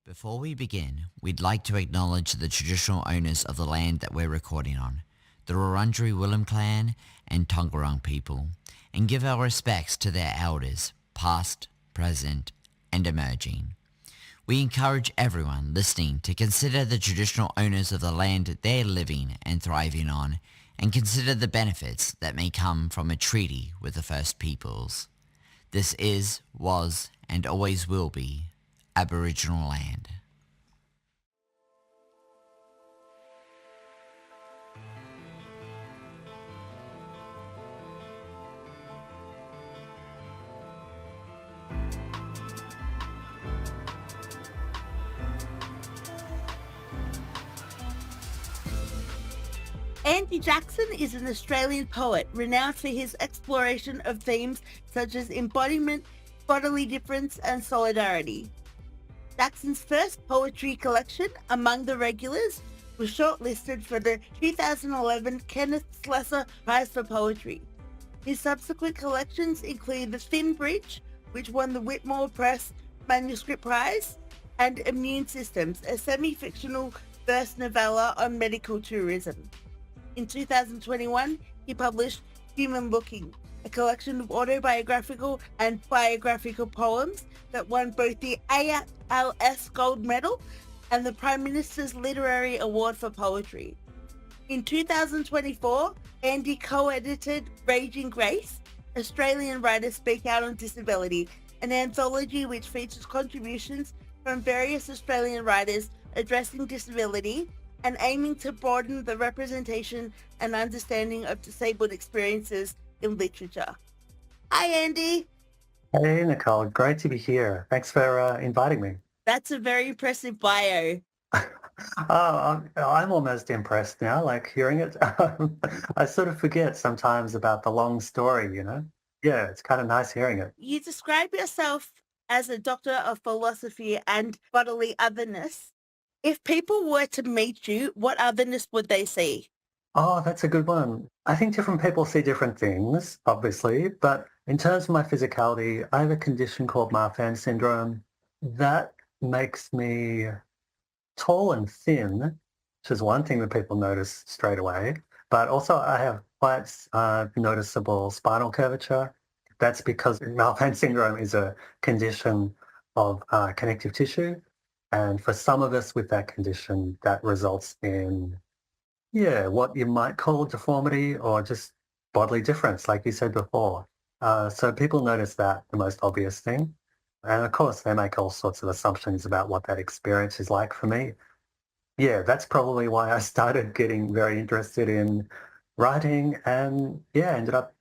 Before we begin, we'd like to acknowledge the traditional owners of the land that we're recording on, the Wurundjeri Willem clan and Tongarong people, and give our respects to their elders, past, present, and emerging. We encourage everyone listening to consider the traditional owners of the land they're living and thriving on, and consider the benefits that may come from a treaty with the First Peoples. This is, was, and always will be Aboriginal land. Andy Jackson is an Australian poet renowned for his exploration of themes such as embodiment, bodily difference, and solidarity. Jackson's first poetry collection, Among the Regulars, was shortlisted for the 2011 Kenneth Slessor Prize for Poetry. His subsequent collections include The Thin Bridge, which won the Whitmore Press Manuscript Prize, and Immune Systems, a semi-fictional verse novella on medical tourism. In 2021, he published Human Looking, a collection of autobiographical and biographical poems that won both the ALS Gold Medal and the Prime Minister's Literary Award for Poetry. In 2024, Andy co-edited Raging Grace, Australian Writers Speak Out on Disability, an anthology which features contributions from various Australian writers addressing disability and aiming to broaden the representation and understanding of disabled experiences in literature. Hi, Andy. Hey, Nicole. Great to be here. Thanks for inviting me. That's a very impressive bio. I'm almost impressed now, like hearing it. I sort of forget sometimes about the long story, you know? Yeah, it's kind of nice hearing it. You describe yourself as a doctor of philosophy and bodily otherness. If people were to meet you, what otherness would they see? Oh, that's a good one. I think different people see different things, obviously, but in terms of my physicality, I have a condition called Marfan Syndrome that makes me tall and thin, which is one thing that people notice straight away. But also I have quite noticeable spinal curvature. That's because Marfan Syndrome is a condition of connective tissue. And for some of us with that condition, that results in, what you might call deformity or just bodily difference, like you said before. So people notice that, the most obvious thing. And of course, they make all sorts of assumptions about what that experience is like for me. Yeah, that's probably why I started getting very interested in writing and, ended up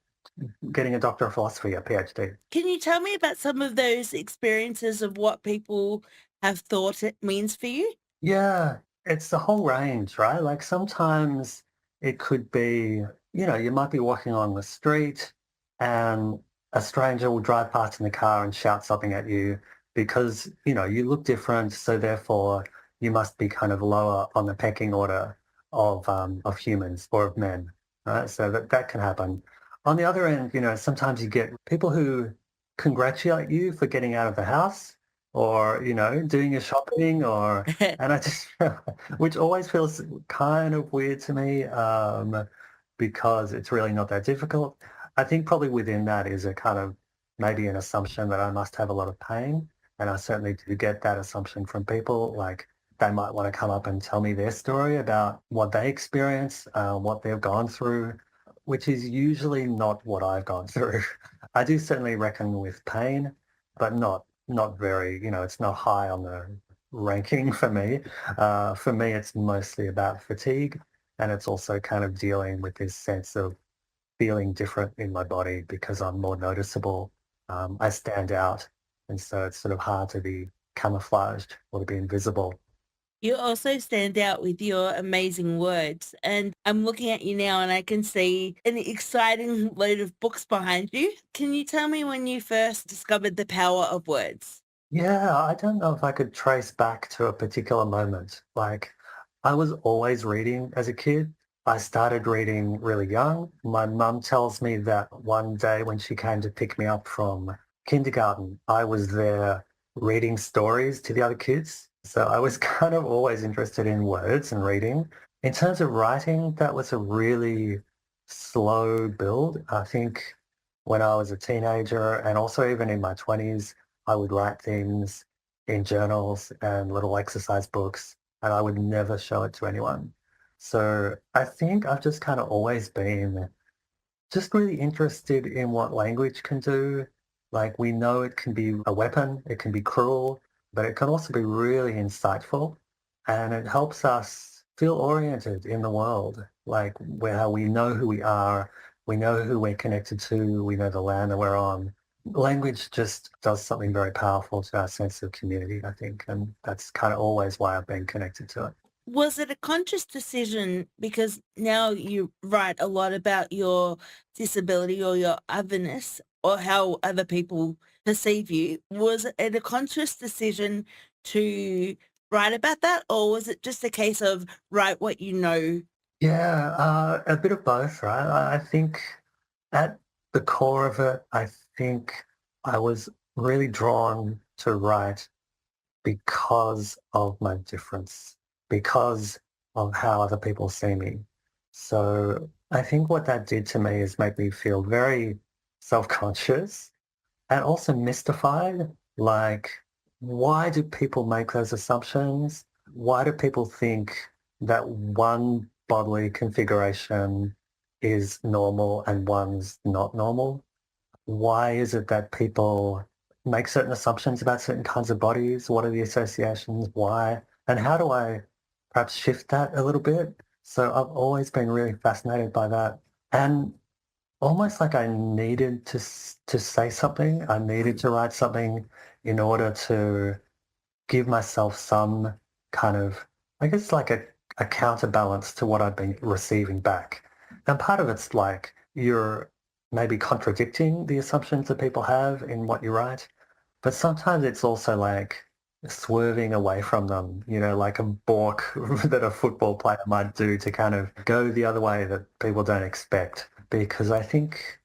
getting a Doctor of Philosophy, a PhD. Can you tell me about some of those experiences of what people have thought it means for you? Yeah, it's the whole range, right? Like sometimes it could be, you might be walking along the street and a stranger will drive past in the car and shout something at you because, you look different. So therefore you must be kind of lower on the pecking order of humans or of men, right? So that can happen. On the other end, sometimes you get people who congratulate you for getting out of the house or, doing your shopping and I just, which always feels kind of weird to me because it's really not that difficult. I think probably within that is a kind of maybe an assumption that I must have a lot of pain. And I certainly do get that assumption from people, like they might want to come up and tell me their story about what they experience, what they've gone through, which is usually not what I've gone through. I do certainly reckon with pain, but not very, it's not high on the ranking for me. For me, it's mostly about fatigue. And it's also kind of dealing with this sense of feeling different in my body because I'm more noticeable. I stand out. And so it's sort of hard to be camouflaged or to be invisible. You also stand out with your amazing words. And I'm looking at you now and I can see an exciting load of books behind you. Can you tell me when you first discovered the power of words? Yeah, I don't know if I could trace back to a particular moment. Like, I was always reading as a kid. I started reading really young. My mum tells me that one day when she came to pick me up from kindergarten, I was there reading stories to the other kids. So I was kind of always interested in words and reading. In terms of writing, that was a really slow build. I think when I was a teenager and also even in my 20s, I would write things in journals and little exercise books, and I would never show it to anyone. So I think I've just kind of always been just really interested in what language can do. Like we know it can be a weapon, it can be cruel, but it can also be really insightful. And it helps us feel oriented in the world, like where we know who we are, we know who we're connected to, we know the land that we're on. Language just does something very powerful to our sense of community, I think. And that's kind of always why I've been connected to it. Was it a conscious decision because now you write a lot about your disability or your otherness or how other people perceive you? Was it a conscious decision to write about that, or was it just a case of write what you know? Yeah, a bit of both, right? I think at the core of it, I think I was really drawn to write because of my difference, because of how other people see me. So I think what that did to me is make me feel very self-conscious and also mystified. Like, why do people make those assumptions? Why do people think that one bodily configuration is normal and one's not normal? Why is it that people make certain assumptions about certain kinds of bodies? What are the associations? Why? And how do I perhaps shift that a little bit? So I've always been really fascinated by that. And almost like I needed to say something. I needed to write something in order to give myself some kind of, I guess, like a counterbalance to what I've been receiving back. And part of it's like you're maybe contradicting the assumptions that people have in what you write, but sometimes it's also like swerving away from them, like a balk that a football player might do to kind of go the other way that people don't expect. Because I think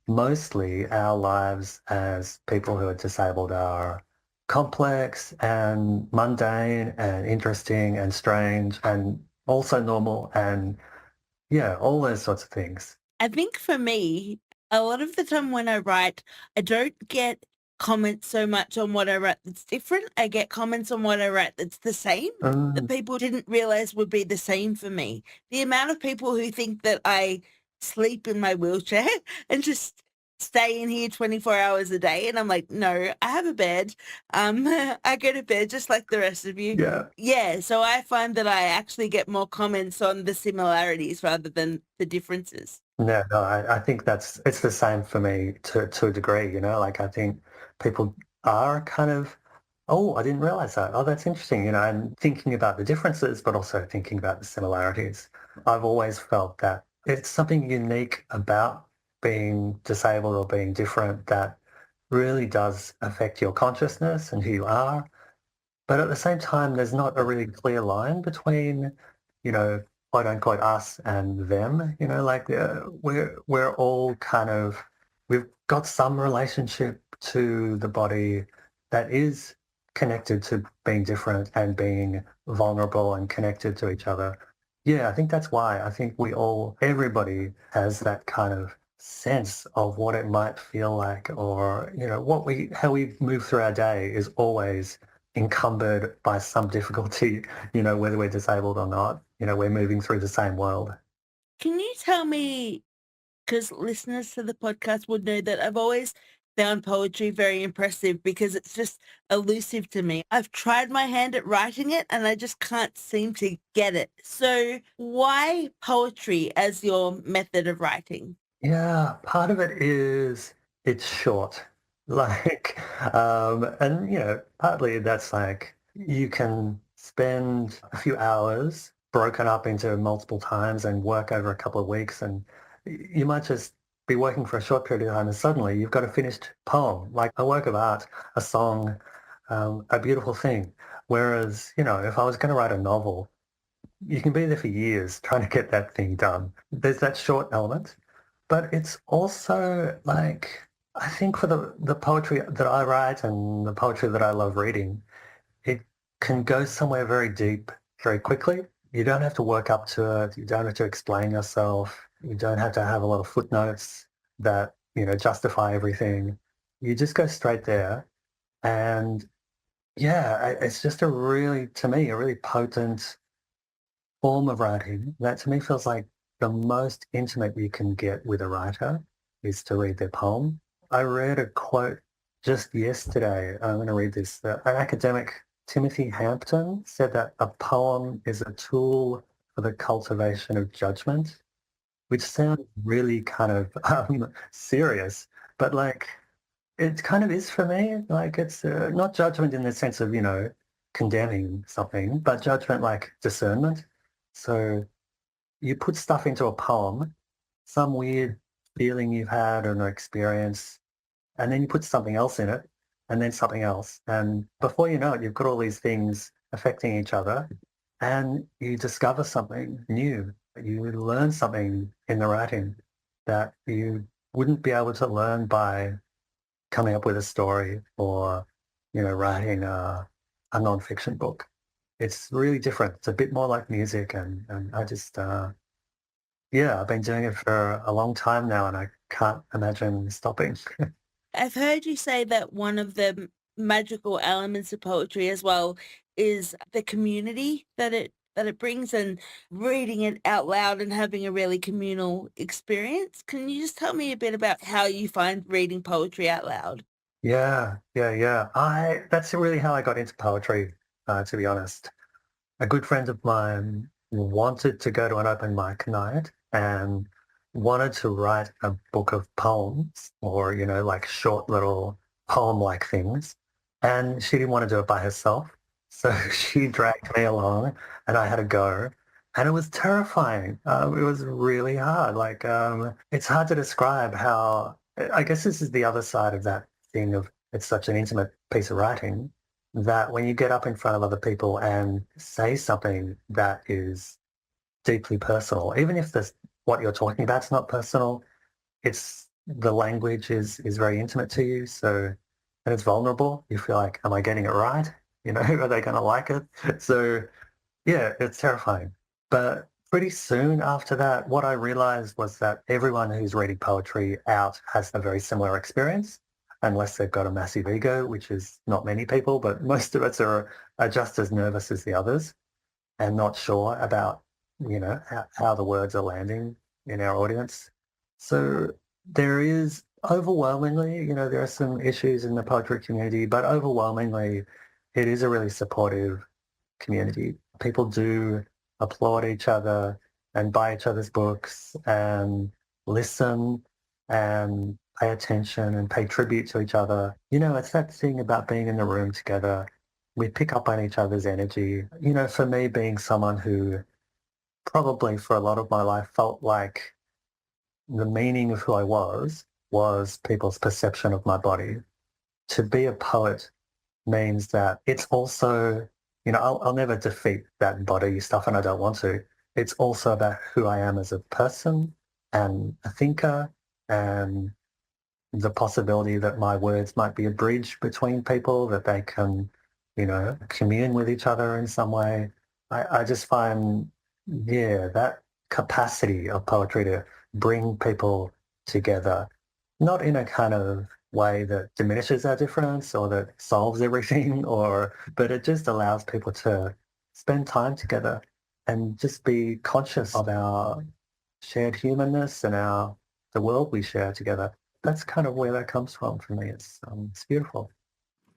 mostly our lives as people who are disabled are complex and mundane and interesting and strange and also normal and yeah, all those sorts of things. I think for me, a lot of the time when I write, I don't get comments so much on what I write that's different. I get comments on what I write that's the same, that Mm, people didn't realize would be the same for me. The amount of people who think that I sleep in my wheelchair and just stay in here 24 hours a day. And I'm like, no, I have a bed. I go to bed just like the rest of you. yeah. Yeah, so I find that I actually get more comments on the similarities rather than the differences. No, I think it's the same for me to a degree, like I think people are kind of, oh, I didn't realize that. Oh, that's interesting, and thinking about the differences, but also thinking about the similarities. I've always felt that it's something unique about being disabled or being different that really does affect your consciousness and who you are. But at the same time, there's not a really clear line between, you know, quote unquote us and them. Like we're all kind of we've got some relationship to the body that is connected to being different and being vulnerable and connected to each other. Yeah, I think that's why. I think everybody has that kind of sense of what it might feel like or, how we move through our day is always encumbered by some difficulty, whether we're disabled or not. We're moving through the same world. Can you tell me, because listeners to the podcast would know that I've always found poetry very impressive because it's just elusive to me. I've tried my hand at writing it and I just can't seem to get it. So why poetry as your method of writing? Yeah, part of it is it's short. Like, and partly that's like you can spend a few hours broken up into multiple times and work over a couple of weeks, and you might just be working for a short period of time, and suddenly you've got a finished poem, like a work of art, a song, a beautiful thing. Whereas, if I was going to write a novel, you can be there for years trying to get that thing done. There's that short element, but it's also like, I think for the poetry that I write and the poetry that I love reading, it can go somewhere very deep very quickly. You don't have to work up to it. You don't have to explain yourself. You don't have to have a lot of footnotes that, justify everything. You just go straight there. And yeah, it's just to me, a really potent form of writing that to me feels like the most intimate you can get with a writer is to read their poem. I read a quote just yesterday. I'm going to read this. An academic, Timothy Hampton, said that a poem is a tool for the cultivation of judgment, which sounds really kind of serious, but like it kind of is for me. Like it's not judgment in the sense of, condemning something, but judgment like discernment. So you put stuff into a poem, some weird feeling you've had or an experience, and then you put something else in it, and then something else. And before you know it, you've got all these things affecting each other, and you discover something new. You learn something in the writing that you wouldn't be able to learn by coming up with a story or, writing a nonfiction book. It's really different. It's a bit more like music, and I just, yeah, I've been doing it for a long time now, and I can't imagine stopping. I've heard you say that one of the magical elements of poetry as well is the community that it brings, and reading it out loud and having a really communal experience. Can you just tell me a bit about how you find reading poetry out loud? Yeah, yeah, yeah. That's really how I got into poetry, to be honest. A good friend of mine wanted to go to an open mic night and wanted to write a book of poems or, like short little poem-like things. And she didn't want to do it by herself. So she dragged me along and I had a go. And it was terrifying. It was really hard. Like, it's hard to describe how, I guess this is the other side of that thing of it's such an intimate piece of writing that when you get up in front of other people and say something that is deeply personal, even if what you're talking about is not personal, it's the language is very intimate to you. So, and it's vulnerable. You feel like, am I getting it right? Are they going to like it? So yeah, it's terrifying. But pretty soon after that, what I realized was that everyone who's reading poetry out has a very similar experience, unless they've got a massive ego, which is not many people, but most of us are just as nervous as the others and not sure about, how the words are landing in our audience. So there is overwhelmingly, there are some issues in the poetry community, but overwhelmingly, it is a really supportive community. People do applaud each other and buy each other's books and listen and pay attention and pay tribute to each other. It's that thing about being in the room together. We pick up on each other's energy. For me, being someone who probably for a lot of my life felt like the meaning of who I was people's perception of my body. To be a poet means that it's also, I'll never defeat that body stuff and I don't want to. It's also about who I am as a person and a thinker and the possibility that my words might be a bridge between people, that they can, commune with each other in some way. I just find, yeah, that capacity of poetry to bring people together, not in a kind of way that diminishes our difference or that solves everything, but it just allows people to spend time together and just be conscious of our shared humanness and the world we share together. That's kind of where that comes from for me. It's beautiful.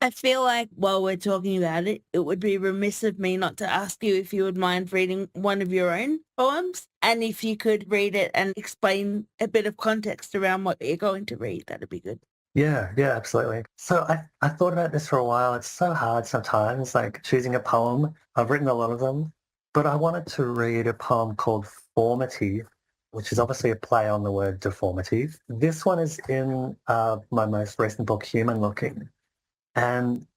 I feel like while we're talking about it, it would be remiss of me not to ask you if you would mind reading one of your own poems, and if you could read it and explain a bit of context around what you're going to read, that'd be good. Yeah, yeah, absolutely. So I thought about this for a while. It's so hard sometimes, like choosing a poem. I've written a lot of them, but I wanted to read a poem called Formity, which is obviously a play on the word deformity. This one is in my most recent book, Human Looking. And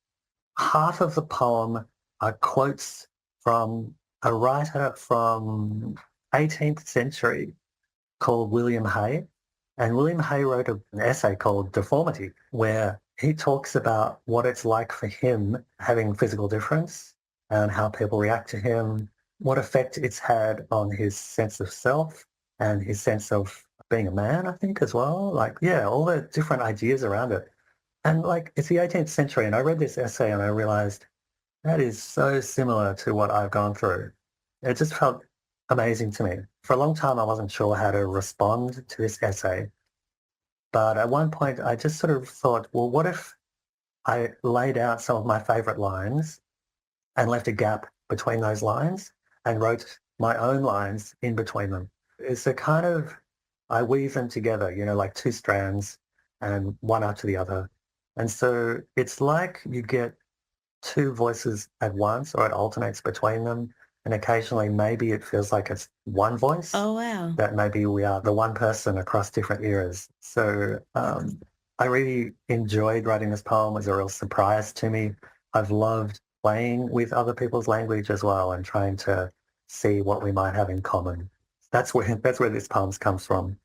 half of the poem are quotes from a writer from 18th century called William Hay. And William Hay wrote an essay called Deformity, where he talks about what it's like for him having physical difference and how people react to him, what effect it's had on his sense of self and his sense of being a man, I think, as well. Like, yeah, all the different ideas around it. And like, it's the 18th century, and I read this essay and I realized that is so similar to what I've gone through. It just felt amazing to me. For a long time, I wasn't sure how to respond to this essay. But at one point, I just sort of thought, well, what if I laid out some of my favorite lines and left a gap between those lines and wrote my own lines in between them? It's a kind of, I weave them together, like two strands and one after the other. And so it's like you get two voices at once, or it alternates between them. And occasionally maybe it feels like it's one voice, Oh, wow. that maybe we are the one person across different eras. So I really enjoyed writing this poem. It was a real surprise to me. I've loved playing with other people's language as well and trying to see what we might have in common. That's where this poem comes from.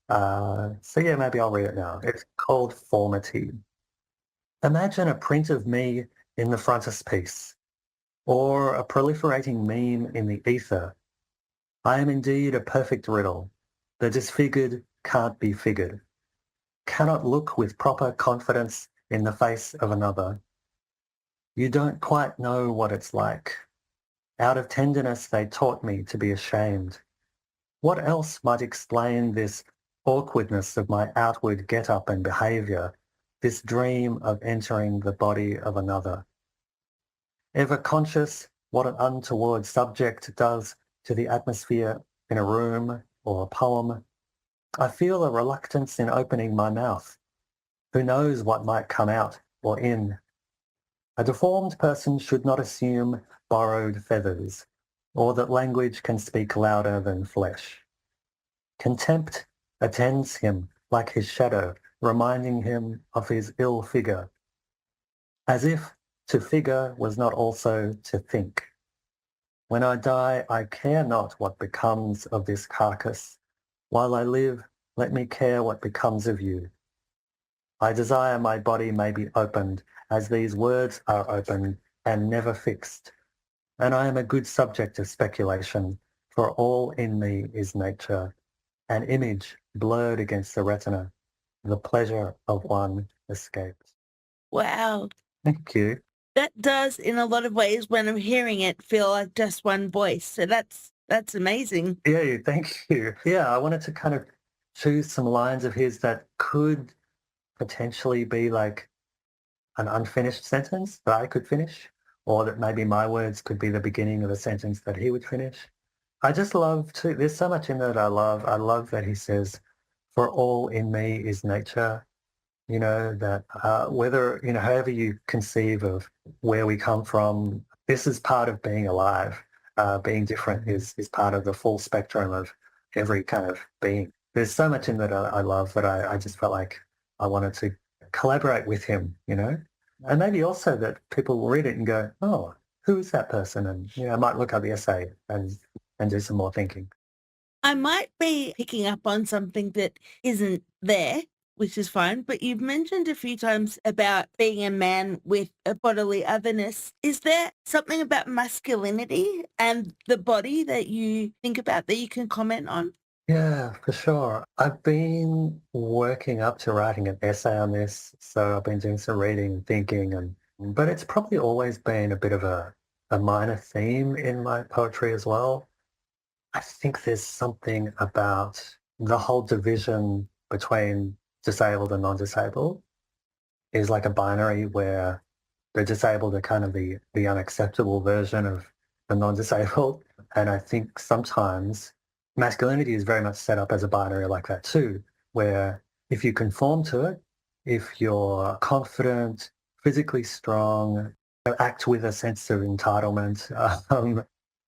So yeah, maybe I'll read it now. It's called Formity. Imagine a print of me in the frontispiece, or a proliferating meme in the ether. I am indeed a perfect riddle. The disfigured can't be figured, cannot look with proper confidence in the face of another. You don't quite know what it's like. Out of tenderness they taught me to be ashamed. What else might explain this awkwardness of my outward get-up and behaviour, this dream of entering the body of another? Ever conscious what an untoward subject does to the atmosphere in a room or a poem? I feel a reluctance in opening my mouth. Who knows what might come out or in? A deformed person should not assume borrowed feathers, or that language can speak louder than flesh. Contempt attends him like his shadow, reminding him of his ill figure, as if to figure was not also to think. When I die, I care not what becomes of this carcass. While I live, let me care what becomes of you. I desire my body may be opened, as these words are open and never fixed. And I am a good subject of speculation, for all in me is nature, an image blurred against the retina, the pleasure of one escaped. Wow. Thank you. That does, in a lot of ways, when I'm hearing it, feel like just one voice. So that's amazing. Yeah, thank you. Yeah, I wanted to kind of choose some lines of his that could potentially be like an unfinished sentence that I could finish, or that maybe my words could be the beginning of a sentence that he would finish. I just love to, there's so much in there that I love. I love that he says, for all in me is nature, that whether, however you conceive of where we come from, this is part of being alive. Being different is part of the full spectrum of every kind of being. There's so much in that I love that I just felt like I wanted to collaborate with him, and maybe also that people will read it and go, oh, who is that person? And, I might look up the essay and do some more thinking. I might be picking up on something that isn't there, which is fine, but you've mentioned a few times about being a man with a bodily otherness. Is there something about masculinity and the body that you think about that you can comment on? Yeah, for sure. I've been working up to writing an essay on this, so I've been doing some reading and thinking, but it's probably always been a bit of a minor theme in my poetry as well. I think there's something about the whole division between disabled and non-disabled is like a binary where the disabled are kind of the unacceptable version of the non-disabled. And I think sometimes masculinity is very much set up as a binary like that too, where if you conform to it, if you're confident, physically strong, act with a sense of entitlement,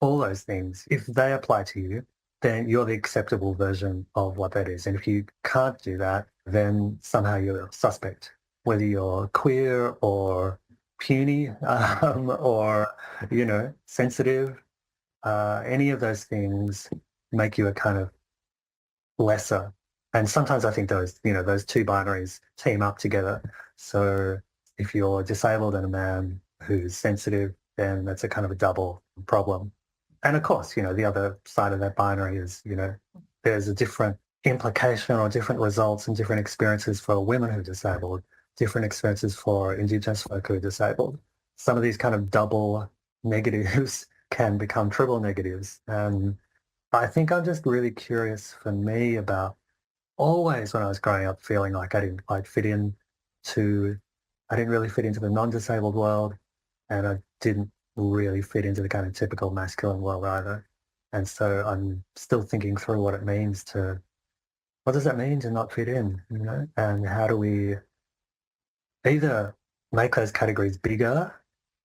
all those things, if they apply to you, then you're the acceptable version of what that is. And if you can't do that, then somehow you're suspect, whether you're queer or puny or, sensitive. Any of those things make you a kind of lesser. And sometimes I think those two binaries team up together. So if you're disabled and a man who's sensitive, then that's a kind of a double problem. And of course, the other side of that binary is, there's a different implication or different results and different experiences for women who are disabled, different experiences for Indigenous folk who are disabled. Some of these kind of double negatives can become triple negatives. And I think I'm just really curious for me about always when I was growing up feeling like I didn't quite fit in to, I didn't really fit into the non-disabled world, and I didn't really fit into the kind of typical masculine world either. And so I'm still thinking through what does that mean to not fit in, and how do we either make those categories bigger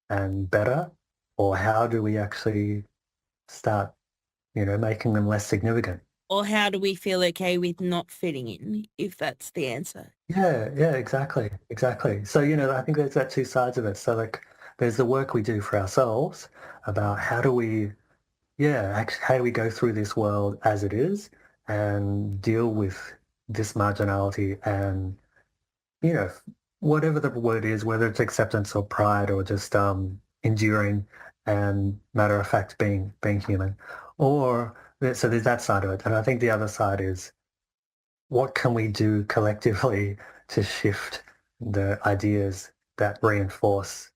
and better, or how do we actually start, making them less significant? Or how do we feel okay with not fitting in, if that's the answer? Yeah, exactly, exactly. So, I think there's that two sides of it. So like there's the work we do for ourselves about how do we, actually, how do we go through this world as it is and deal with this marginality and, you know, whatever the word is, whether it's acceptance or pride or just enduring and matter of fact being human. Or so there's that side of it. And I think the other side is what can we do collectively to shift the ideas that reinforce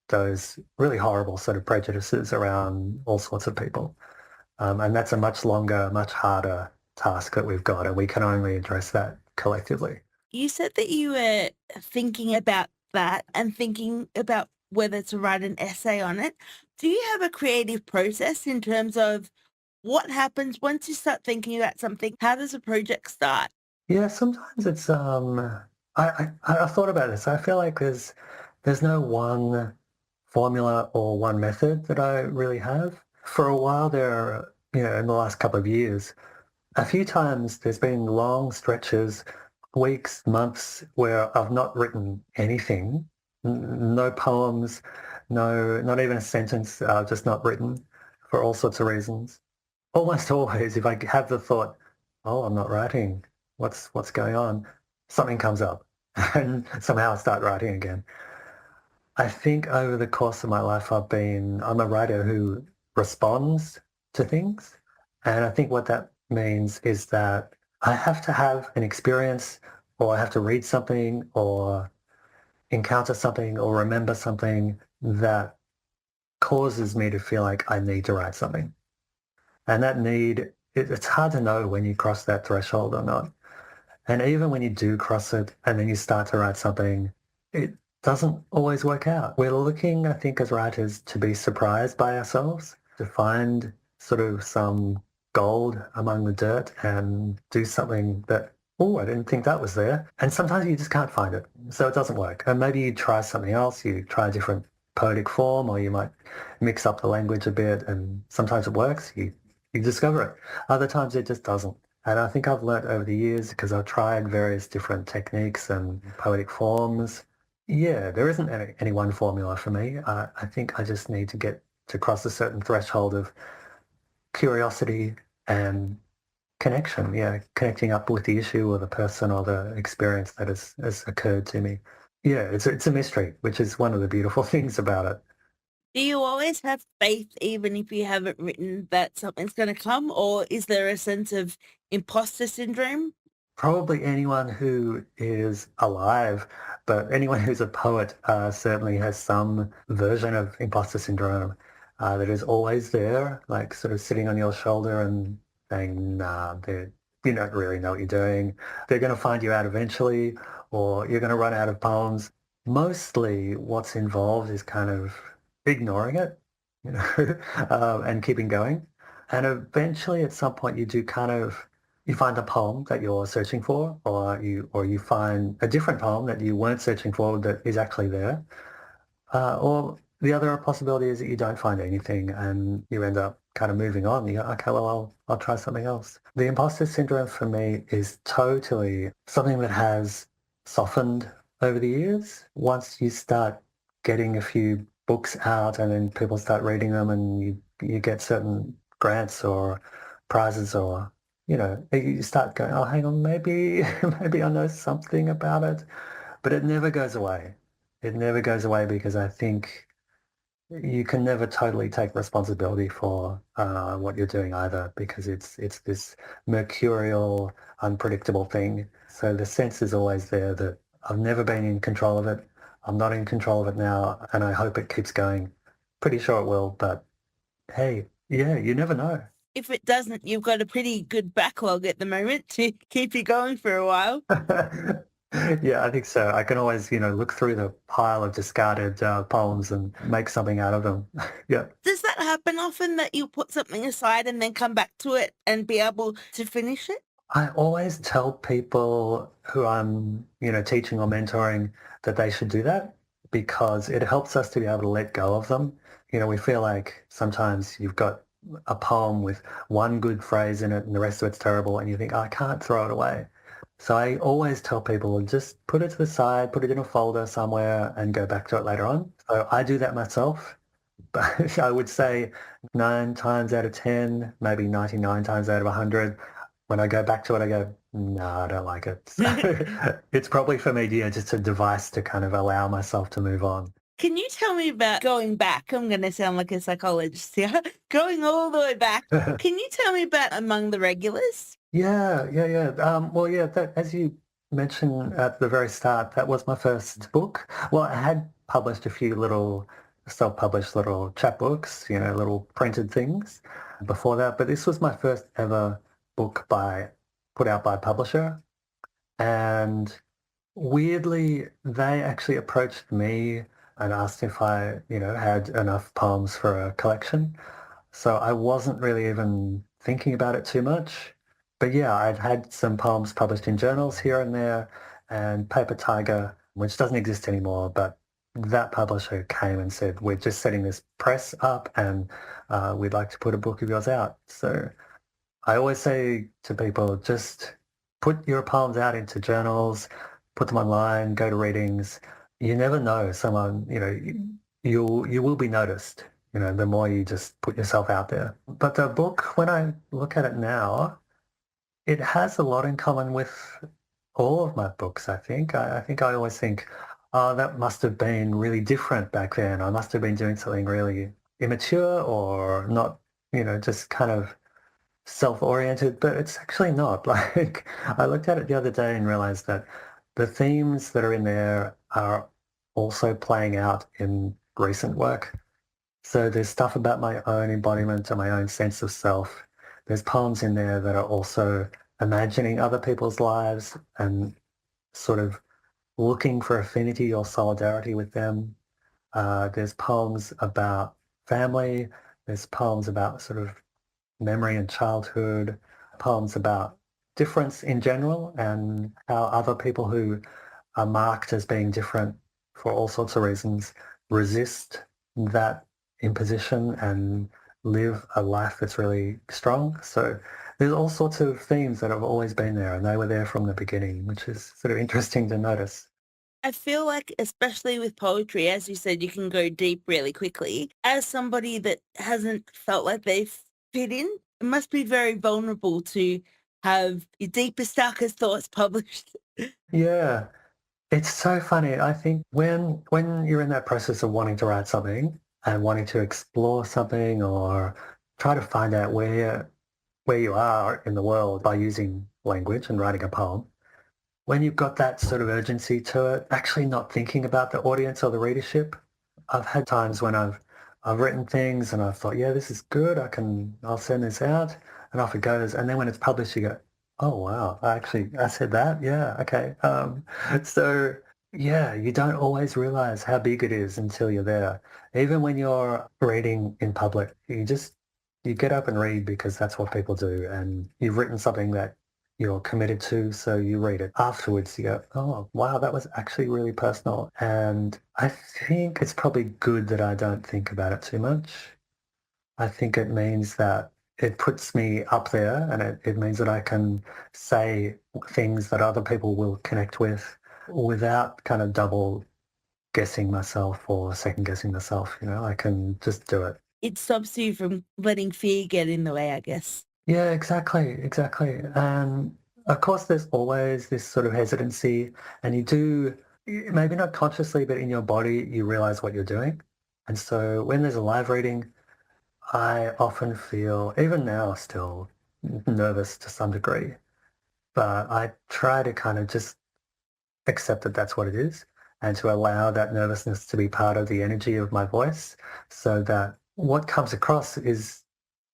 those really horrible sort of prejudices around all sorts of people. And that's a much longer, much harder task that we've got, and we can only address that collectively. You said that you were thinking about that and thinking about whether to write an essay on it. Do you have a creative process in terms of what happens once you start thinking about something? How does a project start? Yeah, sometimes it's I've thought about this. I feel like there's no one formula or one method that I really have. For a while there, in the last couple of years, a few times there's been long stretches, weeks, months where I've not written anything, no poems, no, not even a sentence, just not written for all sorts of reasons. Almost always, if I have the thought, oh, I'm not writing, what's going on? Something comes up and somehow I start writing again. I think over the course of my life, I'm a writer who responds to things. And I think what that means is that I have to have an experience or I have to read something or encounter something or remember something that causes me to feel like I need to write something. And that need, it's hard to know when you cross that threshold or not. And even when you do cross it and then you start to write something, it doesn't always work out. We're looking, I think, as writers to be surprised by ourselves, to find sort of some gold among the dirt and do something that, oh, I didn't think that was there. And sometimes you just can't find it. So it doesn't work. And maybe you try something else, you try a different poetic form, or you might mix up the language a bit and sometimes it works, you discover it. Other times it just doesn't. And I think I've learned over the years because I've tried various different techniques and poetic forms. Yeah, there isn't any one formula for me. I think I just need to get to cross a certain threshold of curiosity and connection. Yeah, connecting up with the issue or the person or the experience that has occurred to me. Yeah, it's a mystery, which is one of the beautiful things about it. Do you always have faith, even if you haven't written, that something's going to come? Or is there a sense of imposter syndrome? Probably anyone who is alive, but anyone who's a poet certainly has some version of imposter syndrome that is always there, like sort of sitting on your shoulder and saying, nah, you don't really know what you're doing. They're going to find you out eventually, or you're going to run out of poems. Mostly what's involved is kind of ignoring it, and keeping going. And eventually at some point you do you find the poem that you're searching for, or you find a different poem that you weren't searching for that is actually there. Or the other possibility is that you don't find anything and you end up kind of moving on. You go, okay, well, I'll try something else. The imposter syndrome for me is totally something that has softened over the years. Once you start getting a few books out and then people start reading them and you get certain grants or prizes or you start going, oh, hang on, maybe maybe I know something about it, but it never goes away. It never goes away because I think you can never totally take responsibility for what you're doing either, because it's this mercurial, unpredictable thing. So the sense is always there that I've never been in control of it. I'm not in control of it now, and I hope it keeps going. Pretty sure it will, but hey, yeah, you never know. If it doesn't, you've got a pretty good backlog at the moment to keep you going for a while. Yeah, I think so. I can always, look through the pile of discarded poems and make something out of them. Yeah. Does that happen often that you put something aside and then come back to it and be able to finish it? I always tell people who I'm, teaching or mentoring that they should do that because it helps us to be able to let go of them. We feel like sometimes you've got a poem with one good phrase in it and the rest of it's terrible and you think, "Oh, I can't throw it away." So I always tell people just put it to the side, put it in a folder somewhere and go back to it later on. So I do that myself. But I would say 9 times out of 10, maybe 99 times out of 100, when I go back to it, I go, no, I don't like it. So it's probably for me, yeah, just a device to kind of allow myself to move on. Can you tell me about going back? I'm going to sound like a psychologist here. Going all the way back. Can you tell me about Among the Regulars? Yeah, yeah, yeah. Well, yeah, that, as you mentioned at the very start, that was my first book. Well, I had published a few little self-published little chapbooks, little printed things before that, but this was my first ever book put out by a publisher. And weirdly, they actually approached me and asked if I, had enough poems for a collection. So I wasn't really even thinking about it too much. But yeah, I'd had some poems published in journals here and there, and Paper Tiger, which doesn't exist anymore, but that publisher came and said, "We're just setting this press up and we'd like to put a book of yours out." So I always say to people, just put your poems out into journals, put them online, go to readings. You never know, someone, you will be noticed, the more you just put yourself out there. But the book, when I look at it now, it has a lot in common with all of my books, I think. I think I always think, oh, that must have been really different back then. I must have been doing something really immature or not, just kind of self-oriented, but it's actually not. Like, I looked at it the other day and realized that the themes that are in there are also playing out in recent work. So there's stuff about my own embodiment and my own sense of self. There's poems in there that are also imagining other people's lives and sort of looking for affinity or solidarity with them. There's poems about family. There's poems about sort of memory and childhood, poems about difference in general and how other people who are marked as being different for all sorts of reasons resist that imposition and live a life that's really strong. So there's all sorts of themes that have always been there and they were there from the beginning, which is sort of interesting to notice. I feel like, especially with poetry, as you said, you can go deep really quickly. As somebody that hasn't felt like they fit in, it must be very vulnerable to have your deepest, darkest thoughts published. Yeah, it's so funny. I think when you're in that process of wanting to write something and wanting to explore something or try to find out where you are in the world by using language and writing a poem, when you've got that sort of urgency to it, actually not thinking about the audience or the readership. I've had times when I've written things and I've thought, yeah, this is good. I'll send this out, and off it goes. And then when it's published, you go, oh wow, I said that. Yeah, okay. So yeah, you don't always realize how big it is until you're there. Even when you're reading in public, you get up and read because that's what people do, and you've written something that you're committed to, so you read it. Afterwards, you go, oh, wow, that was actually really personal. And I think it's probably good that I don't think about it too much. I think it means that it puts me up there and it means that I can say things that other people will connect with without kind of double guessing myself or second guessing myself. I can just do it. It stops you from letting fear get in the way, I guess. Yeah, exactly, exactly. And of course, there's always this sort of hesitancy, and you do, maybe not consciously, but in your body, you realize what you're doing. And so when there's a live reading, I often feel, even now still, nervous to some degree. But I try to kind of just accept that that's what it is and to allow that nervousness to be part of the energy of my voice so that what comes across is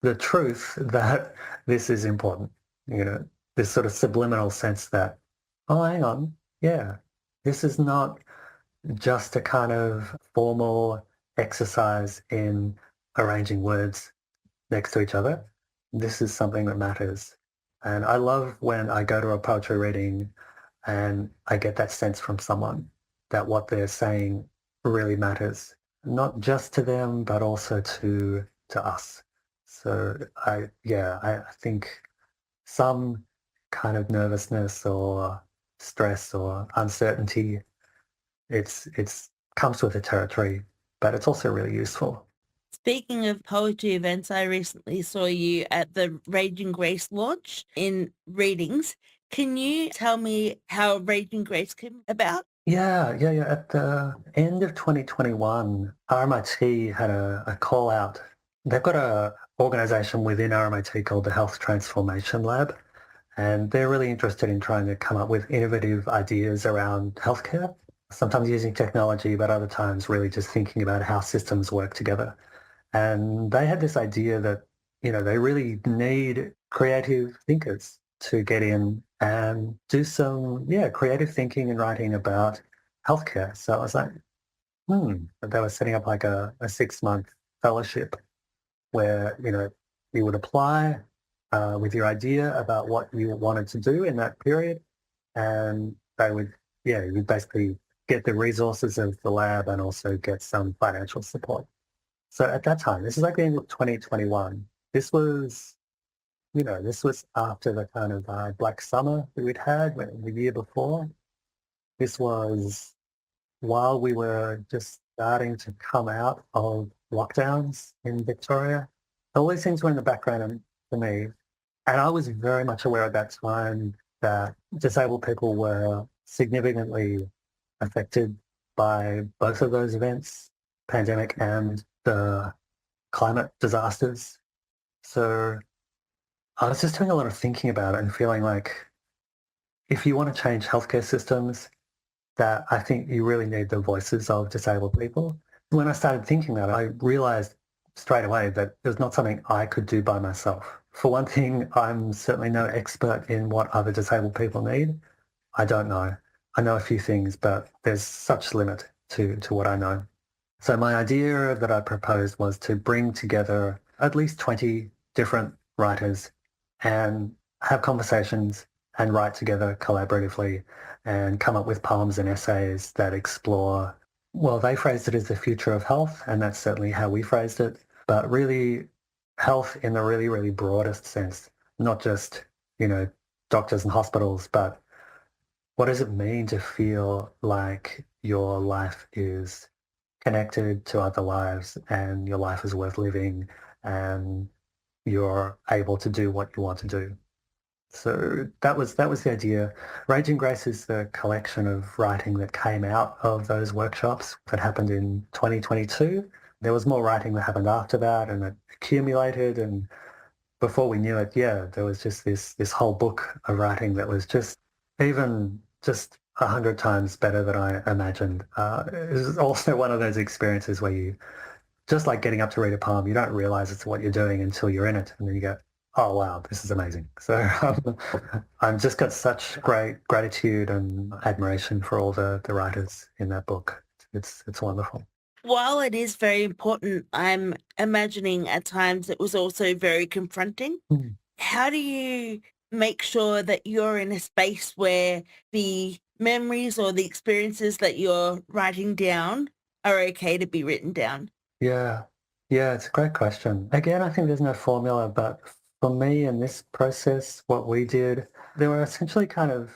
the truth that this is important, you know, this sort of subliminal sense that, oh, hang on, yeah, this is not just a kind of formal exercise in arranging words next to each other. This is something that matters. And I love when I go to a poetry reading and I get that sense from someone that what they're saying really matters, not just to them, but also to us. So I think some kind of nervousness or stress or uncertainty, it's comes with the territory, but it's also really useful. Speaking of poetry events, I recently saw you at the Raging Grace launch in readings. Can you tell me how Raging Grace came about? Yeah. At the end of 2021, RMIT had a call out. They've got a organization within RMIT called the Health Transformation Lab, and they're really interested in trying to come up with innovative ideas around healthcare, sometimes using technology, but other times really just thinking about how systems work together. And they had this idea that, you know, they really need creative thinkers to get in and do some, creative thinking and writing about healthcare. So I was like, They were setting up like a 6-month fellowship where, you know, you would apply with your idea about what you wanted to do in that period. And they would, you basically get the resources of the lab and also get some financial support. So at that time, this is like the end of 2021. This was, this was after the kind of Black Summer that we'd had the year before. This was while we were just starting to come out of lockdowns in Victoria. All these things were in the background for me. And I was very much aware at that time that disabled people were significantly affected by both of those events, pandemic and the climate disasters. So I was just doing a lot of thinking about it and feeling like if you want to change healthcare systems, that I think you really need the voices of disabled people. When I started thinking that, I realized straight away that it was not something I could do by myself. For one thing, I'm certainly no expert in what other disabled people need. I don't know. I know a few things, but there's such limit to what I know. So my idea that I proposed was to bring together at least 20 different writers and have conversations and write together collaboratively and come up with poems and essays that explore, well, they phrased it as the future of health, and that's certainly how we phrased it, but really health in the really, really broadest sense, not just, doctors and hospitals, but what does it mean to feel like your life is connected to other lives and your life is worth living and you're able to do what you want to do. So that was the idea. Raging Grace is the collection of writing that came out of those workshops that happened in 2022. There was more writing that happened after that and it accumulated, and before we knew it, there was just this whole book of writing that was just even just 100 times better than I imagined. It was also one of those experiences where you, just like getting up to read a poem, you don't realize it's what you're doing until you're in it. And then you go, oh, wow, this is amazing. So I've just got such great gratitude and admiration for all the writers in that book. It's wonderful. While it is very important, I'm imagining at times it was also very confronting. Mm. How do you make sure that you're in a space where the memories or the experiences that you're writing down are okay to be written down? Yeah. Yeah, it's a great question. Again, I think there's no formula, but for me in this process, what we did, there were essentially kind of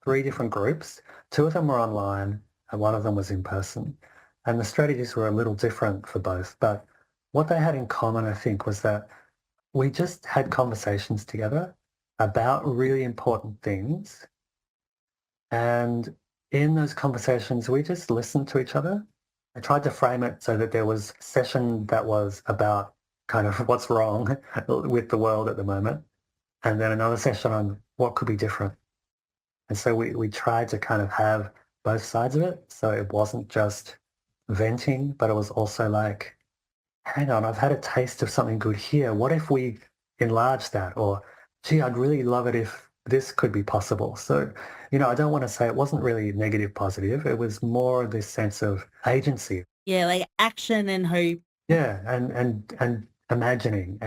3 different groups. 2 of them were online and 1 of them was in person. And the strategies were a little different for both. But what they had in common, I think, was that we just had conversations together about really important things. And in those conversations, we just listened to each other I tried to frame it so that there was a session that was about kind of what's wrong with the world at the moment, and then another session on what could be different. And so we tried to kind of have both sides of it. So it wasn't just venting, but it was also like, hang on, I've had a taste of something good here. What if we enlarge that? Or, gee, I'd really love it if this could be possible. So, I don't want to say it wasn't really negative, positive. It was more this sense of agency. Yeah, like action and hope. Yeah, and imagining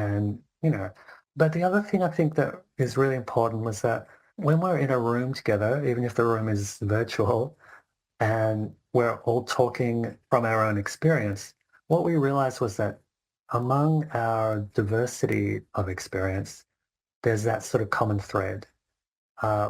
but the other thing I think that is really important was that when we're in a room together, even if the room is virtual and we're all talking from our own experience, what we realized was that among our diversity of experience, there's that sort of common thread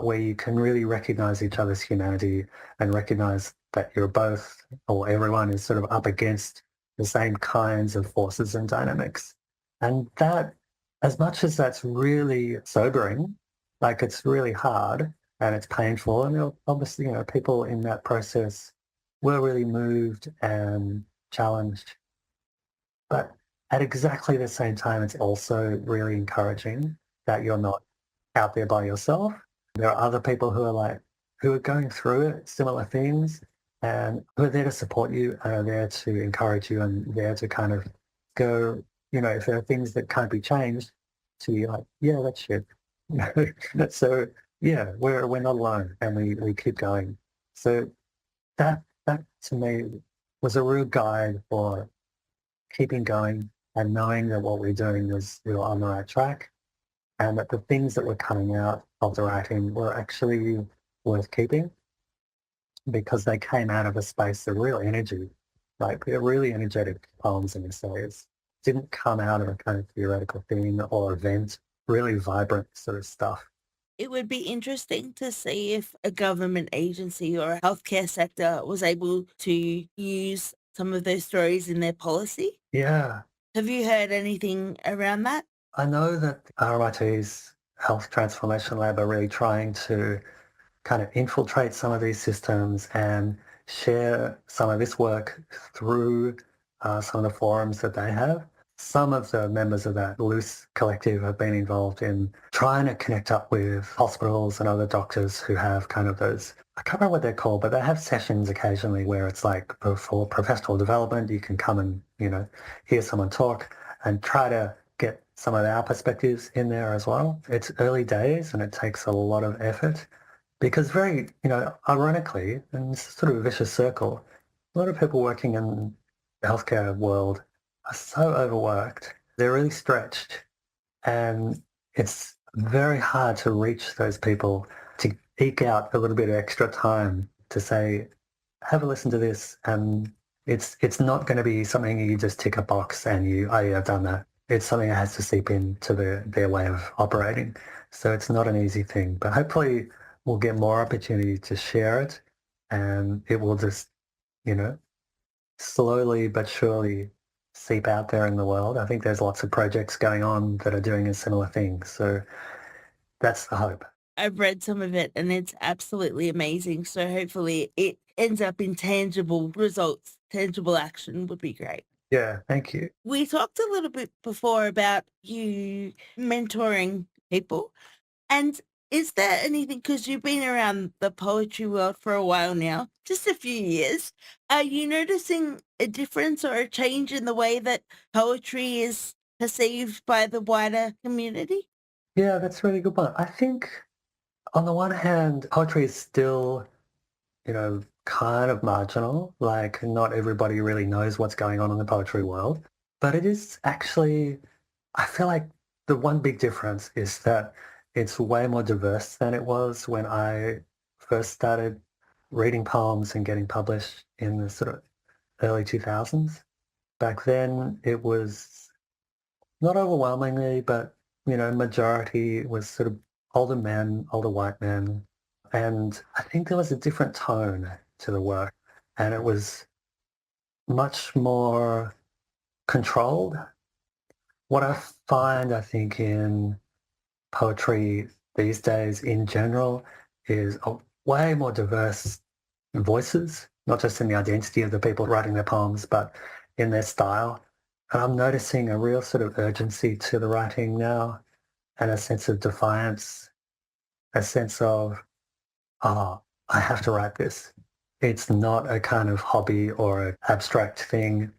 where you can really recognize each other's humanity and recognize that you're both or everyone is sort of up against the same kinds of forces and dynamics. And that, as much as that's really sobering, like it's really hard and it's painful, and obviously, people in that process were really moved and challenged. But at exactly the same time, it's also really encouraging that you're not out there by yourself. There are other people who are going through it, similar things, and who are there to support you and are there to encourage you and there to kind of go, if there are things that can't be changed, to be like, yeah, that's shit. So yeah, we're not alone and we keep going. So that to me was a real guide for keeping going and knowing that what we're doing was we were on the right track and that the things that were coming out of the writing were actually worth keeping because they came out of a space of real energy, like they're really energetic poems and essays. Didn't come out of a kind of theoretical thing or event, really vibrant sort of stuff. It would be interesting to see if a government agency or a healthcare sector was able to use some of those stories in their policy. Yeah, Have you heard anything around that? I know that RMIT's Health Transformation Lab are really trying to kind of infiltrate some of these systems and share some of this work through some of the forums that they have. Some of the members of that loose collective have been involved in trying to connect up with hospitals and other doctors who have kind of those, I can't remember what they're called, but they have sessions occasionally where it's like for professional development, you can come and, hear someone talk and try to get some of our perspectives in there as well. It's early days and it takes a lot of effort because very, ironically, and it's sort of a vicious circle, a lot of people working in the healthcare world are so overworked, they're really stretched, and it's very hard to reach those people to eke out a little bit of extra time to say, have a listen to this, and it's not going to be something you just tick a box and oh yeah, I've done that. It's something that has to seep into their way of operating. So it's not an easy thing, but hopefully we'll get more opportunity to share it and it will just, slowly but surely seep out there in the world. I think there's lots of projects going on that are doing a similar thing. So that's the hope. I've read some of it and it's absolutely amazing. So hopefully it ends up in tangible results. Tangible action would be great. Yeah, thank you. We talked a little bit before about you mentoring people. And is there anything, because you've been around the poetry world for a while now, just a few years, are you noticing a difference or a change in the way that poetry is perceived by the wider community? Yeah, that's a really good one. I think on the one hand, poetry is still, kind of marginal. Like not everybody really knows what's going on in the poetry world. But it is actually, I feel like the one big difference is that it's way more diverse than it was when I first started reading poems and getting published in the sort of early 2000s. Back then it was not overwhelmingly, but, majority was sort of older men, older white men. And I think there was a different tone to the work and it was much more controlled. What I find, I think, in poetry these days in general is way more diverse voices, not just in the identity of the people writing their poems, but in their style. And I'm noticing a real sort of urgency to the writing now and a sense of defiance, a sense of, oh, I have to write this. It's not a kind of hobby or an abstract thing.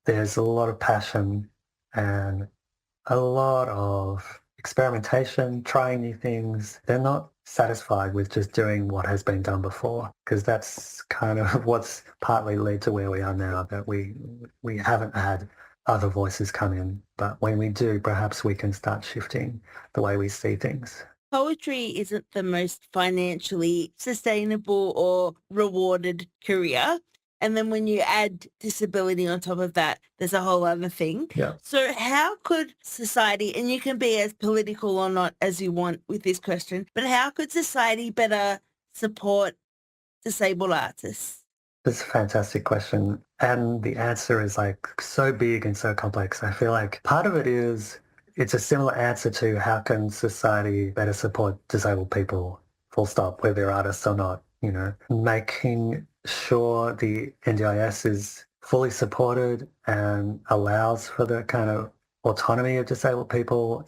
There's a lot of passion and a lot of experimentation, trying new things. They're not satisfied with just doing what has been done before, because that's kind of what's partly led to where we are now, that we haven't had other voices come in. But when we do, perhaps we can start shifting the way we see things. Poetry isn't the most financially sustainable or rewarded career. And then when you add disability on top of that, there's a whole other thing. Yeah. So how could society, and you can be as political or not as you want with this question, but how could society better support disabled artists? That's a fantastic question. And the answer is like so big and so complex. I feel like part of it is it's a similar answer to how can society better support disabled people, full stop, whether they're artists or not, making sure the NDIS is fully supported and allows for the kind of autonomy of disabled people,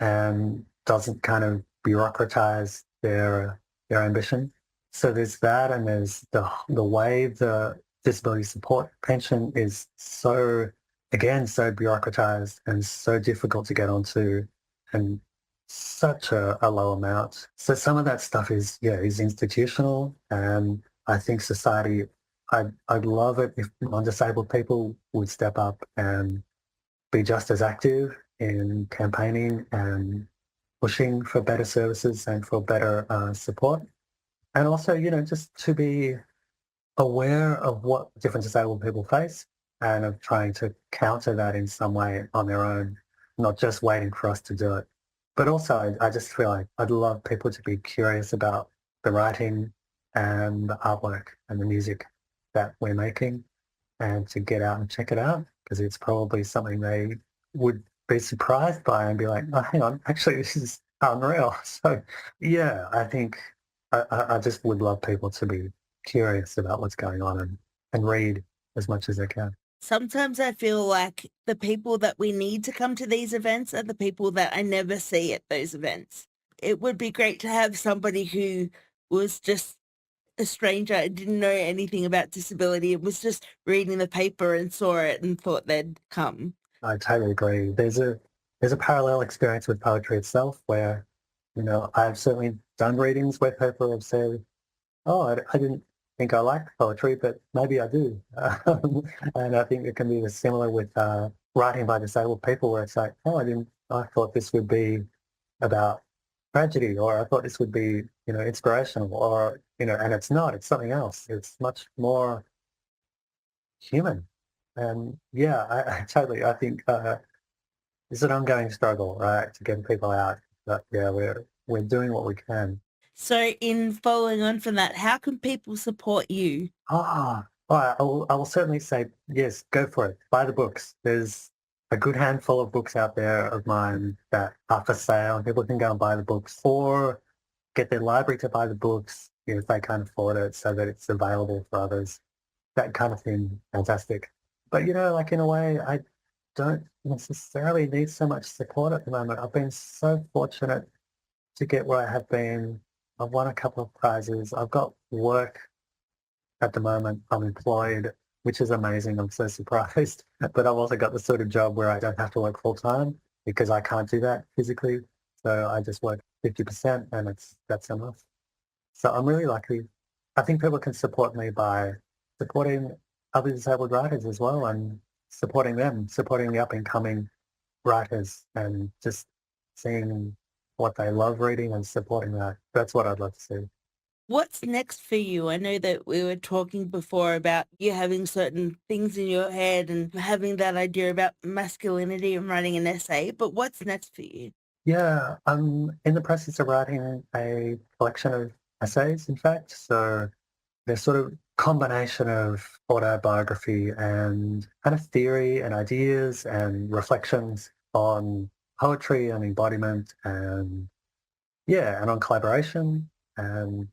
and doesn't kind of bureaucratize their ambition. So there's that, and there's the way the disability support pension is so bureaucratized and so difficult to get onto, and such a low amount. So some of that stuff is institutional, and I think society, I'd love it if non-disabled people would step up and be just as active in campaigning and pushing for better services and for better support. And also, just to be aware of what different disabled people face and of trying to counter that in some way on their own, not just waiting for us to do it. But also, I just feel like I'd love people to be curious about the writing and the artwork and the music that we're making, and to get out and check it out, because it's probably something they would be surprised by and be like, oh, hang on, actually, this is unreal. So, yeah, I think I just would love people to be curious about what's going on and read as much as they can. Sometimes I feel like the people that we need to come to these events are the people that I never see at those events. It would be great to have somebody who was just a stranger and didn't know anything about disability. It was just reading the paper and saw it and thought they'd come. I totally agree. There's a parallel experience with poetry itself where, I've certainly done readings where people have said, oh, I didn't think I liked poetry, but maybe I do. And I think it can be similar with writing by disabled people, where it's like, oh, I thought this would be about tragedy, or I thought this would be, inspirational, or, and it's not, it's something else. It's much more human. And yeah, I totally, I think it's an ongoing struggle, right, to get people out. But yeah, we're doing what we can. So in following on from that, how can people support you? All right, I will certainly say, yes, go for it. Buy the books. There's a good handful of books out there of mine that are for sale. People can go and buy the books, or get their library to buy the books if they can't afford it, so that it's available for others. That kind of thing, fantastic. But, like in a way, I don't necessarily need so much support at the moment. I've been so fortunate to get where I have been. I've won a couple of prizes. I've got work at the moment. I'm employed, which is amazing. I'm so surprised. But I've also got the sort of job where I don't have to work full time, because I can't do that physically. So I just work 50%, and that's enough. So I'm really lucky. I think people can support me by supporting other disabled writers as well, and supporting them, supporting the up and coming writers, and just seeing what they love reading and supporting that. That's what I'd love to see. What's next for you? I know that we were talking before about you having certain things in your head and having that idea about masculinity and writing an essay, but what's next for you? Yeah, I'm in the process of writing a collection of essays, in fact. So they're sort of combination of autobiography and kind of theory and ideas and reflections on poetry and embodiment, and yeah, and on collaboration and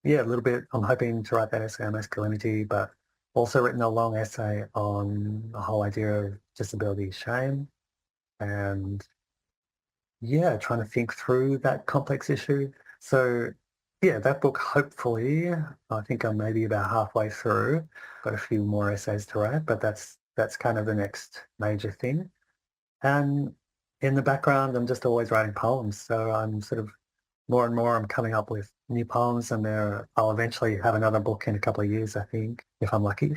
yeah, a little bit. I'm hoping to write that essay on masculinity, but also written a long essay on the whole idea of disability shame and yeah, trying to think through that complex issue. So yeah, that book hopefully, I think I'm maybe about halfway through. Got a few more essays to write, but that's kind of the next major thing. And in the background, I'm just always writing poems. So I'm sort of more and more I'm coming up with new poems and I'll eventually have another book in a couple of years, I think, if I'm lucky.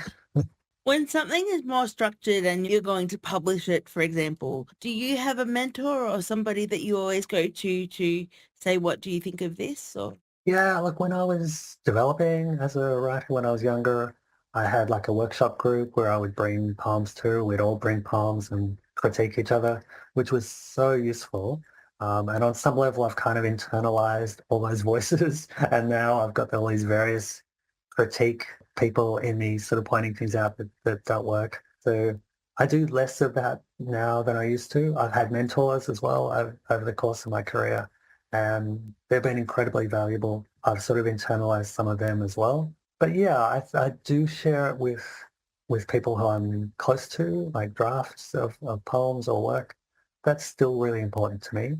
When something is more structured and you're going to publish it, for example, do you have a mentor or somebody that you always go to say, what do you think of this? Or Yeah, like when I was developing as a writer when I was younger, I had like a workshop group where I would bring poems to. We'd all bring poems and critique each other, which was so useful. And on some level, I've kind of internalized all those voices, and now I've got all these various critique people in me sort of pointing things out that don't work. So I do less of that now than I used to. I've had mentors as well over the course of my career and they've been incredibly valuable. I've sort of internalized some of them as well. But yeah, I do share it with people who I'm close to, like drafts of poems or work. That's still really important to me.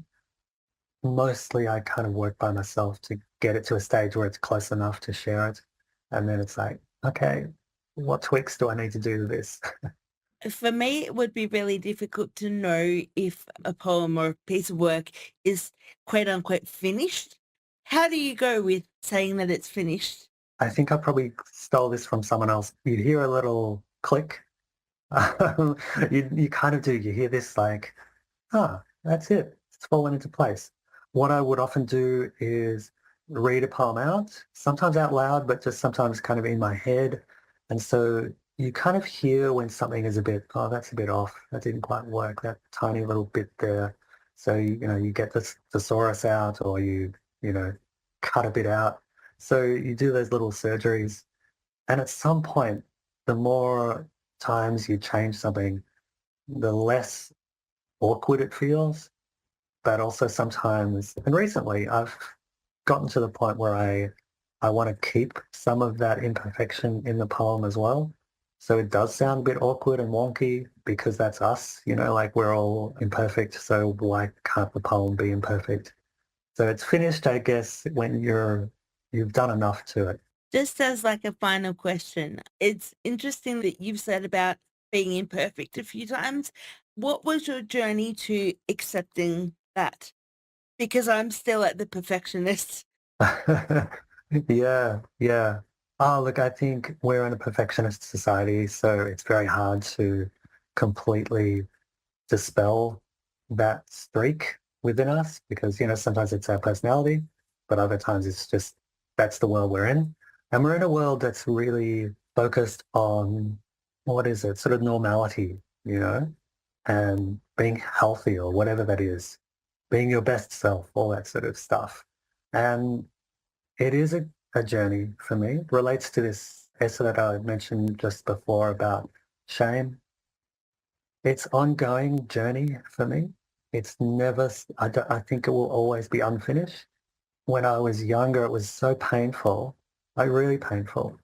Mostly I kind of work by myself to get it to a stage where it's close enough to share it. And then it's like, okay, what tweaks do I need to do to this? for me, it would be really difficult to know if a poem or a piece of work is quote unquote finished. How do you go with saying that it's finished? I think I probably stole this from someone else. You'd hear a little click. Um, you kind of do. You hear this like, ah, that's it. It's fallen into place. What I would often do is read a poem out, sometimes out loud, but just sometimes kind of in my head. And so you kind of hear when something is a bit, oh, that's a bit off. That didn't quite work. That tiny little bit there. So you get this thesaurus out, or you know cut a bit out. So you do those little surgeries, and at some point, the more times you change something, the less awkward it feels. But also sometimes, and recently, I've gotten to the point where I want to keep some of that imperfection in the poem as well. So it does sound a bit awkward and wonky because that's us, like we're all imperfect. So why can't the poem be imperfect? So it's finished, I guess, when you've done enough to it. Just as like a final question, it's interesting that you've said about being imperfect a few times. What was your journey to accepting that? Because I'm still at the perfectionist. Yeah, yeah. Oh, look, I think we're in a perfectionist society, so it's very hard to completely dispel that streak within us because, sometimes it's our personality, but other times it's just that's the world we're in. And we're in a world that's really focused on what is it, sort of normality, and being healthy or whatever that is, being your best self, all that sort of stuff. And it is a journey for me. It relates to this essay that I mentioned just before about shame. It's ongoing journey for me. It's never, I think it will always be unfinished. When I was younger, it was so painful, like really painful.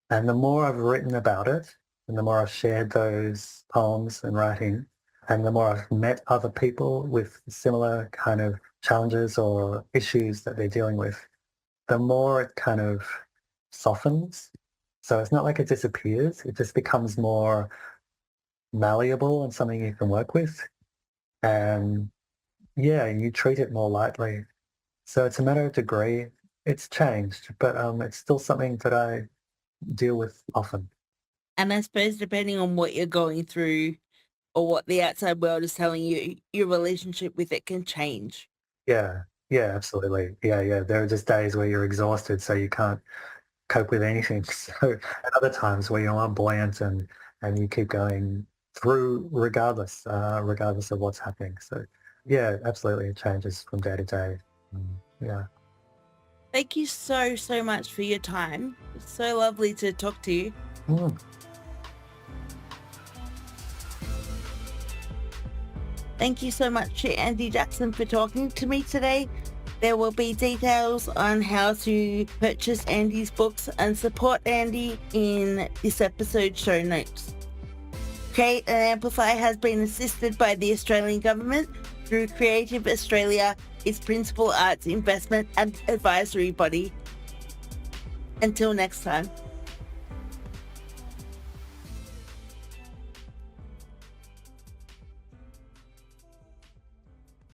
And the more I've written about it, and the more I've shared those poems and writing, and the more I've met other people with similar kind of challenges or issues that they're dealing with, the more it kind of softens. So it's not like it disappears. It just becomes more malleable and something you can work with. And yeah, you treat it more lightly. So it's a matter of degree. It's changed, but it's still something that I deal with often. And I suppose depending on what you're going through or what the outside world is telling you, your relationship with it can change. Yeah, yeah, absolutely. Yeah, yeah. There are just days where you're exhausted, so you can't cope with anything. So at other times where you are buoyant and you keep going through regardless of what's happening. So yeah, absolutely. It changes from day to day. Yeah. Thank you so, so much for your time. It's so lovely to talk to you. Mm. Thank you so much to Andy Jackson for talking to me today. There will be details on how to purchase Andy's books and support Andy in this episode's show notes. Create and Amplify has been assisted by the Australian Government through Creative Australia, its principal arts investment and advisory body. Until next time.